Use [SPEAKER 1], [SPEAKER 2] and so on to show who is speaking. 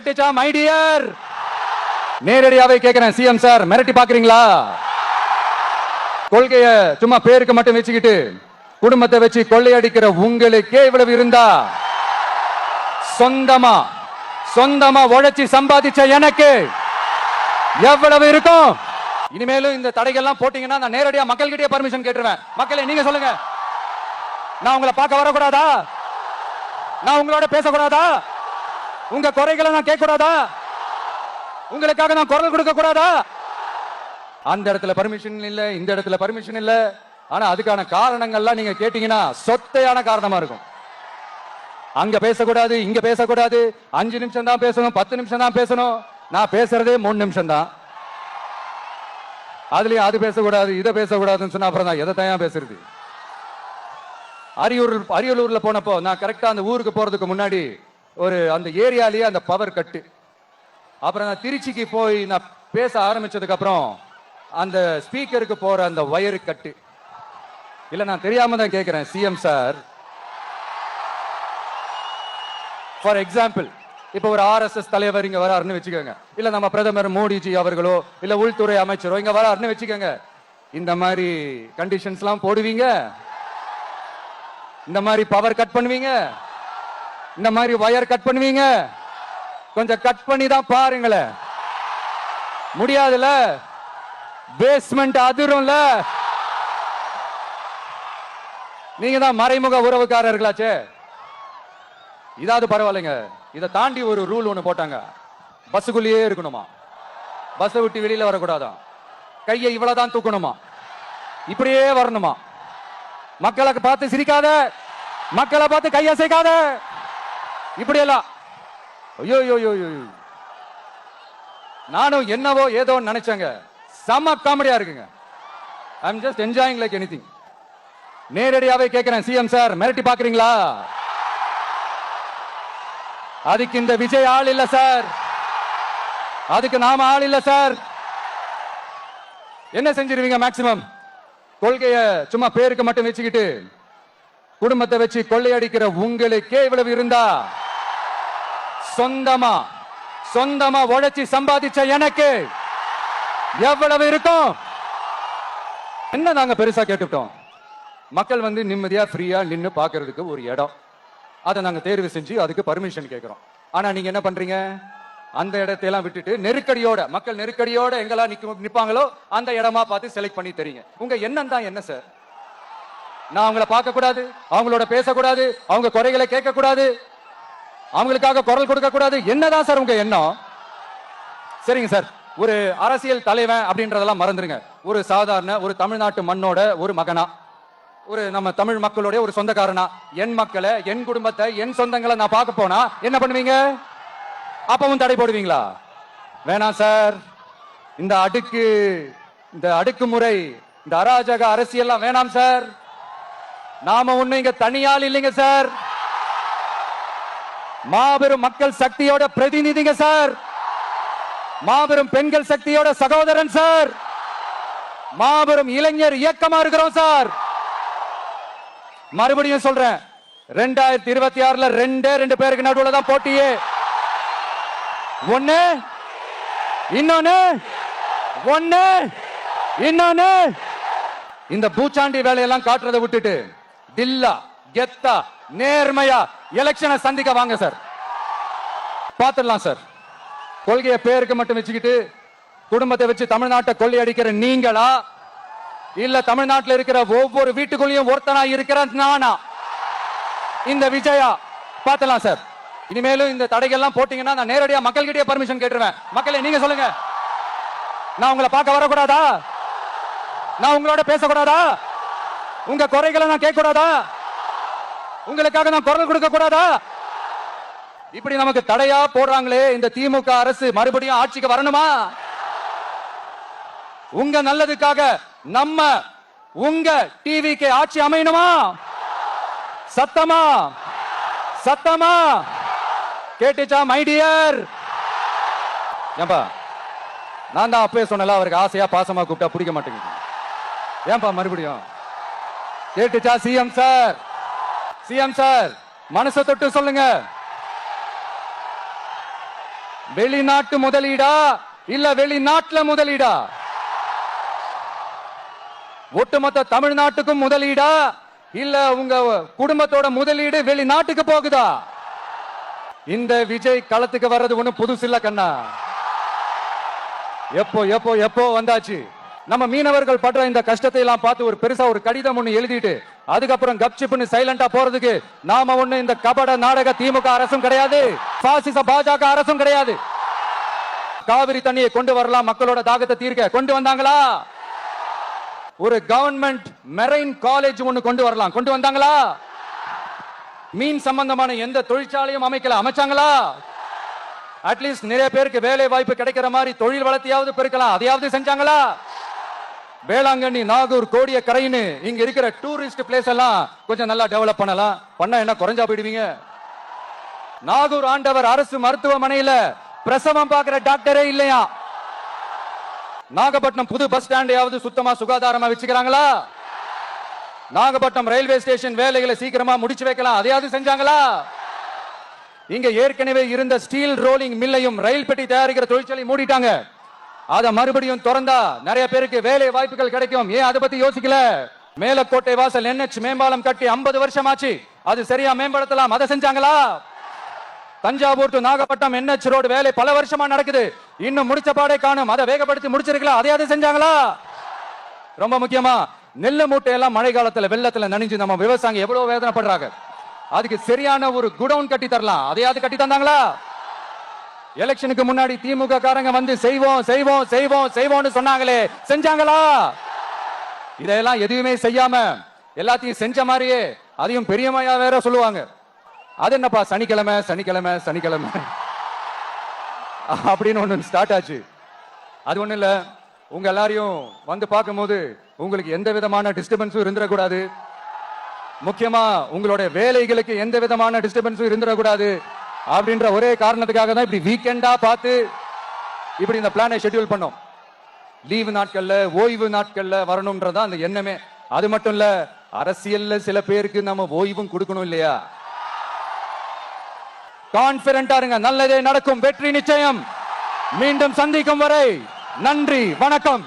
[SPEAKER 1] கேட்டுச்சா my dear? நேரடியாவே கேக்குறேன், சிஎம் சார் மிரட்டி பாக்குறீங்களா? கொள்கைய சும்மா பேருக்கு மட்டும் வச்சுக்கிட்டு குடும்பத்தை வச்சு கொள்ளையடிக்கிற உங்களுக்கே இவ்வளவு இருந்தா, சொந்தமா சொந்தமா உழைச்சி சம்பாதிச்ச எனக்கு எவ்வளவு இருக்கும்? இனிமேலும் இந்த தடைகள்லாம் போட்டீங்கன்னா நான் நேரடியா மக்கள்கிட்டயே பர்மிஷன் கேட்டுருவேன். மக்களை நீங்க சொல்லுங்க, நான் உங்களை பார்க்க வரக்கூடாதா? நான் உங்களோட பேசக்கூடாதா? உங்க குறைகளை நான் கேட்க கூடாதா? உங்களுக்காக நான் குரல் கொடுக்க கூடாதா? அந்த இடத்துல பர்மிஷன் இல்ல, இந்த இடத்துல பர்மிஷன் இல்ல. ஆனா அதுக்கான காரணங்கள்லாம் நீங்க கேட்டீங்கன்னா சொத்தையான காரணமா இருக்கும். அங்க பேசக்கூடாது, இங்க பேசக்கூடாது, 5 நிமிஷம் தான் பேசணும், 10 நிமிஷம் தான் பேசணும். நான் பேசுறதே 3 நிமிஷம் தான். அதுலயும் அது பேசக்கூடாது, இதை பேசக்கூடாதுன்னு சொன்னா அப்புறம் தான் எதை தயார் பேசுறது? அரியலூர்ல போனப்போ நான் கரெக்டா அந்த ஊருக்கு போறதுக்கு முன்னாடி ஒரு அந்த ஏரியாலேயே அந்த பவர் கட்டு. அப்புறம் நான் திருச்சிக்கு போய் நான் பேச ஆரம்பிச்சதுக்கு அப்புறம் அந்த ஸ்பீக்கருக்கு போற அந்த வயரு கட்டு. இல்ல நான் தெரியாம தான் கேட்கிறேன் சிஎம் சார். ஃபார் எக்ஸாம்பிள், இப்ப ஒரு ஆர்எஸ்எஸ் தலைவர் இங்க வராருன்னு வச்சுக்கோங்க, இல்ல நம்ம பிரதமர் மோடிஜி அவர்களோ இல்ல உள்துறை அமைச்சரோ இங்க வராருன்னு வச்சுக்கோங்க. இந்த மாதிரி கண்டிஷன்ஸ் எல்லாம் போடுவீங்க? இந்த மாதிரி பவர் கட் பண்ணுவீங்க? இந்த மாதிரி வயர் கட் பண்ணுவீங்க? கொஞ்சம் கட் பண்ணி தான் பாருங்களேன். முடியாதுல, பேஸ்மெண்ட் அதிரும்ல. நீங்க தான் மறைமுக உறவுக்காரர்களாச்சே. இதாவது பரவாயில்லைங்க. இதை தாண்டி ஒரு ரூல் ஒண்ணு போட்டாங்க, பஸ்ஸுக்குள்ளேயே இருக்கணுமா, பஸ் விட்டு வெளியில வரக்கூடாதா, கையை இவ்வளவுதான் தூக்கணுமா, இப்படியே வரணுமா, மக்களை பார்த்து சிரிக்காத, மக்களை பார்த்து கையசைக்காத, இப்படி எல்லாம். ஐயோ, நானும் என்னவோ ஏதோ நினைச்சேங்க. செம காமெடியா இருக்குங்க. I am just enjoying like anything. நேரடியாவே கேட்கிறேன், சிஎம் சார் மிரட்டி பாக்குறீங்களா? அதுக்கு இந்த விஜய் ஆள் இல்ல சார், அதுக்கு நாம ஆள் இல்ல சார். என்ன செஞ்சிருவீங்க? மேக்சிமம் கொள்கைய சும்மா பேருக்கு மட்டும் வச்சுக்கிட்டு குடும்பத்தை வச்சு கொள்ளையடிக்கிற உங்களுக்கே இவ்வளவு இருந்தா, சொந்தமா சொந்தமா உழைச்சி சம்பாதிச்ச எனக்கு எவ்வளவு இருக்கும்? என்ன நாங்க பெருசா கேட்டுட்டோம்? மக்கள் வந்து நிம்மதியா ஃப்ரீயா நின்னு பாக்குறதுக்கு ஒரு இடம், அதை நாங்க தேர்வு செஞ்சு அதுக்கு பர்மிஷன் கேட்கிறோம். ஆனா நீங்க என்ன பண்றீங்க? அந்த இடத்தையெல்லாம் விட்டுட்டு நெருக்கடியோட, மக்கள் நெருக்கடியோட எங்கெல்லாம் நிப்பாங்களோ அந்த இடமா பார்த்து செலக்ட் பண்ணி தரீங்க. உங்க எண்ணம் தான் என்ன சார்? நான் அவங்கள பார்க்க கூடாது, அவங்களோட பேசக்கூடாது, அவங்க குறைகளை கேட்க கூடாது, அவங்களுக்காக குரல் கொடுக்க கூடாது, என்னதான் சார் உங்க எண்ணம்? சரிங்க சார், ஒரு அரசியல் தலைவன் அப்படின்றதெல்லாம் மறந்துருங்க. ஒரு சாதாரண ஒரு தமிழ்நாட்டு மண்ணோட ஒரு மகனா, ஒரு நம்ம தமிழ் மக்களுடைய ஒரு சொந்தக்காரனா, என் மக்களை, என் குடும்பத்தை, என் சொந்தங்களை நான் பார்க்க போனா என்ன பண்ணுவீங்க? அப்பவும் தடை போடுவீங்களா? வேணாம் சார். இந்த அடுக்குமுறை, இந்த அராஜக அரசியல் வேணாம் சார். நாம ஒண்ணு இங்க தனியால் இல்லைங்க சார், மாபெரும் மக்கள் சக்தியோட பிரதிநிதிங்க சார், மாபெரும் பெண்கள் சக்தியோட சகோதரன் சார், மாபெரும் இளைஞர் இயக்கமா இருக்கிறோம் சார். மறுபடியும் சொல்றேன், 2026 ரெண்டு பேருக்கு நடுவுல தான் போட்டியே. ஒண்ணு இன்னொன்னு இந்த பூச்சாண்டி வேலையெல்லாம் காட்டுறதை விட்டுட்டு தில்லா கெத்தா நேர்மையா எலெக்ஷனை சந்திக்க வாங்க சார். பாத்துடலாம் சார். கொள்கைய பேருக்கு மட்டும் வச்சுக்கிட்டு குடும்பத்தை வச்சு தமிழ்நாட்டை கொள்ளையடிக்கிற நீங்களா, இல்ல தமிழ்நாட்டில் இருக்கிற ஒவ்வொரு வீட்டுக்குள்ளேயும் ஒருத்தனா இருக்கிற நானா, இந்த விஜயா? பாத்துடலாம் சார். இனிமேலும் இந்த தடைகள்லாம் போட்டீங்கன்னா நான் நேரடியா மக்கள்கிட்டயே பர்மிஷன் கேட்டுருவேன். மக்களை நீங்க சொல்லுங்க, நான் உங்களை பார்க்க வரக்கூடாதா? நான் உங்களோட பேசக்கூடாதா? உங்க குறைகளை நான் கேட்க கூடாதா? உங்களுக்காக நான் குரல் கொடுக்க கூடாதா? இப்படி நமக்கு தடையா போடுறாங்களே இந்த திமுக அரசு, மறுபடியும் ஆட்சிக்கு வரணுமா? உங்க நல்லதுக்காக நம்ம உங்க டிவிக்கு ஆட்சி அமையணுமா? சத்தமா சத்தமா கேட்டுச்சா மை டியர்? ஏன்பா, நான் தான் அப்பவே சொன்னல, அவருக்கு ஆசையா பாசமா கூப்பிட்டா பிடிக்க மாட்டேங்குது. ஏன்பா மறுபடியும்? கேட்டுச்சா சிஎம் சார்? சிஎம் சார் மனசை தொட்டு சொல்லுங்க. வெளிநாட்டு முதலீடா இல்ல வெளிநாட்டுல முதலீடா? ஒட்டுமொத்த தமிழ்நாட்டுக்கும் முதலீடா இல்ல உங்க குடும்பத்தோட முதலீடு வெளிநாட்டுக்கு போகுதா? இந்த விஜய் களத்துக்கு வர்றது ஒண்ணு புதுசு இல்ல கண்ணா. எப்போ எப்போ எப்போ வந்தாச்சு. நம்ம மீனவர்கள் படுற இந்த கஷ்டத்தை எல்லாம் பார்த்து ஒரு பெருசா ஒரு கடிதம் ஒண்ணு எழுதிட்டு அதுக்கப்புறம் கப்சிப்னு சைலண்டா போறதுக்கு நாம ஒண்ணு இந்த கபட நாடக திமுக அரசும் கிடையாது, பாசிச பாஜக அரசும் கிடையாது. காவிரி தண்ணியை கொண்டு வரலாம், மக்களோட தாகத்தை தீர்க்க கொண்டு வந்தாங்களா? ஒரு கவர்மெண்ட் மெரைன் காலேஜ் ஒண்ணு கொண்டு வரலாம், கொண்டு வந்தாங்களா? மீன் சம்பந்தமான எந்த தொழிற்சாலையும் அமைக்கல, அமைச்சாங்களா? அட்லீஸ்ட் நிறைய பேருக்கு வேலை வாய்ப்பு கிடைக்கிற மாதிரி தொழில் வளர்த்தியாவது பெருக்கலாம், அதையாவது செஞ்சாங்களா? வேளாங்கண்ணி, நாகூர், கோடிய கரைன்னு இங்க இருக்கிற டூரிஸ்ட் பிளேஸ் எல்லாம் கொஞ்சம் நல்லா டெவலப் பண்ணலாம். பண்ண என்ன குறைஞ்சா போயிடுவீங்க? நாகூர் ஆண்டவர் அரசு மருத்துவமனையில பிரசவம் பார்க்கிற டாக்டரே இல்லையா? நாகப்பட்டினம் புது பஸ் ஸ்டாண்டையாவது சுத்தமா சுகாதாரமா வச்சுக்கிறாங்களா? நாகப்பட்டினம் ரயில்வே ஸ்டேஷன் வேலைகளை சீக்கிரமா முடிச்சு வைக்கலாம், அதையாவது செஞ்சாங்களா? இங்க ஏற்கனவே இருந்த ஸ்டீல் ரோலிங் மில்லையும் ரயில் பெட்டி தயாரிக்கிற தொழிற்சாலை மூடிட்டாங்க. அத மறுபடியும் திறந்தா நிறைய பேருக்கு வேலை வாய்ப்புகள் கிடைக்கும். ஏன் அதை பத்தி யோசிக்கல? மேலக்கோட்டை வாசல் NH மேம்பாலம் கட்டி 50 வருஷம் ஆச்சு, அது சரியா மேம்படுத்தலாம், அதை செஞ்சாங்களா? Thanjavur to Nagapattinam NH road வேலை பல வருஷமா நடக்குது, இன்னும் முடிச்ச பாடே காணும், அதை வேகப்படுத்தி முடிச்சிருக்கலாம், அதையாவது செஞ்சாங்களா? ரொம்ப முக்கியமா நெல்லு மூட்டை எல்லாம் மழை காலத்துல வெள்ளத்துல நனைஞ்சு நம்ம விவசாயிங்க எவ்வளவு வேதனைப்படுறாங்க, அதுக்கு சரியான ஒரு குடவுன் கட்டி தரலாம், அதையாவது கட்டி தந்தாங்களா? எலெக்ஷனுக்கு முன்னாடி திமுக காரங்க வந்து செய்வோம் செய்வோம் செய்வோம் செய்வோம்னு சொன்னாங்களே, செஞ்சாங்களா? இதெல்லாம் எதுவுமே செய்யாம எல்லாத்தையும் செஞ்ச மாதிரியே அதையும் பெரியமையா வேற சொல்லுவாங்க. அது என்னப்பா சனிக்கிழமை சனிக்கிழமை சனிக்கிழமை அப்படின்னு ஒண்ணு ஸ்டார்ட் ஆச்சு. அது ஒண்ணு இல்ல, உங்க எல்லாரையும் வந்து பார்க்கும்போது உங்களுக்கு எந்த விதமான டிஸ்டர்பன்ஸும் இருந்துடக்கூடாது, முக்கியமா உங்களுடைய வேலைகளுக்கு எந்த விதமான டிஸ்டர்பன்ஸும் இருந்துடக்கூடாது அப்படின்ற ஒரே காரணத்துக்காக தான் இப்படி வீக்கெண்டா பார்த்து இப்படி இந்த பிளானை ஷெட்யூல் பண்ணோம். லீவு நாட்கள்ல ஓய்வு நாட்கள்ல வரணும்ன்றதா அந்த எண்ணமே. அது மட்டும் இல்ல, அரசியல்ல சில பேருக்கு நம்ம ஓய்வும் கொடுக்கணும் இல்லையா? கான்பிடென்டா இருங்க, நல்லதே நடக்கும், வெற்றி நிச்சயம். மீண்டும் சந்திக்கும் வரை நன்றி, வணக்கம்.